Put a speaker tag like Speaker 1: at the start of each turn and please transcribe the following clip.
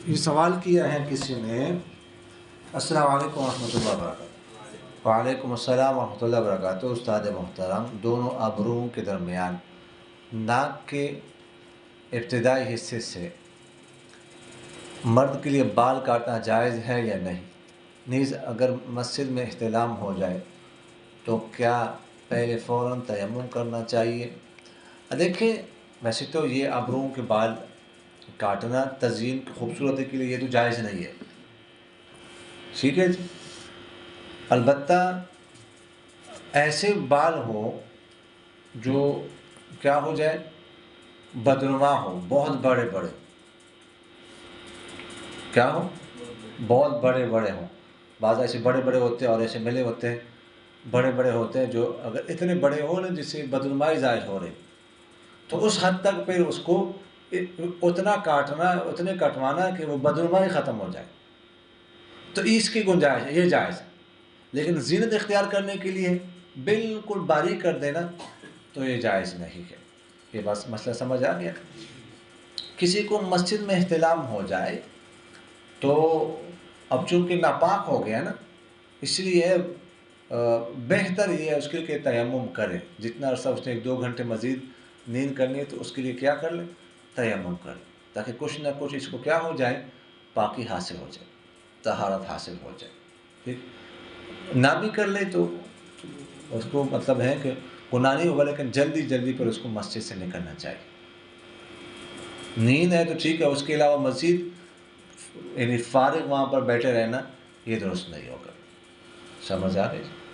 Speaker 1: یہ سوال کیا ہے کسی نے، السلام علیکم ورحمۃ اللہ وبرکاتہ۔ وعلیکم السلام ورحمۃ اللہ وبرکاتہ۔ استاد محترم، دونوں ابروؤں کے درمیان ناک کے ابتدائی حصے سے مرد کے لیے بال کاٹنا جائز ہے یا نہیں؟ نیز اگر مسجد میں احتلام ہو جائے تو کیا پہلے فوراً تیمم کرنا چاہیے؟ دیکھیں، ویسے تو یہ ابروؤں کے بال کاٹنا تزئین کی خوبصورتی کے لیے یہ تو جائز نہیں ہے، ٹھیک ہے جی۔ البتہ ایسے بال ہو جو کیا ہو جائے، بدنما ہو، بہت بڑے بڑے، کیا ہو، بہت بڑے بڑے ہوں۔ بعض ایسے بڑے بڑے ہوتے ہیں اور ایسے ملے ہوتے ہیں، بڑے بڑے ہوتے ہیں جو اگر اتنے بڑے ہوں نا جس سے بدنمائی ظاہر ہو رہی، تو اس حد تک پھر اس کو اتنا کاٹنا، اتنے کٹوانا کہ وہ بدنمائی ختم ہو جائے، تو اس کی گنجائش ہے، یہ جائز ہے۔ لیکن زینت اختیار کرنے کے لیے بالکل باریک کر دینا تو یہ جائز نہیں ہے۔ یہ بس مسئلہ سمجھ آ گیا۔ کسی کو مسجد میں احتلام ہو جائے تو اب چونکہ ناپاک ہو گیا نا، اس لیے بہتر یہ ہے اس کے کہ تیمم کرے۔ جتنا عرصہ اس نے 1-2 گھنٹے مزید نیند کرنی ہے تو اس کے لیے کیا کر لے، تیمم کر لے، تاکہ کچھ نہ کچھ اس کو کیا ہو جائے، پاکی حاصل ہو جائے، طہارت حاصل ہو جائے۔ ٹھیک، نہ بھی کر لے تو اس کو مطلب ہے کہ گناہ نہیں ہوگا، لیکن جلدی جلدی پر اس کو مسجد سے نکلنا چاہیے۔ نیند ہے تو ٹھیک ہے، اس کے علاوہ مزید یعنی فارغ وہاں پر بیٹھے رہنا یہ درست نہیں ہوگا۔ سمجھ آ رہی ہے؟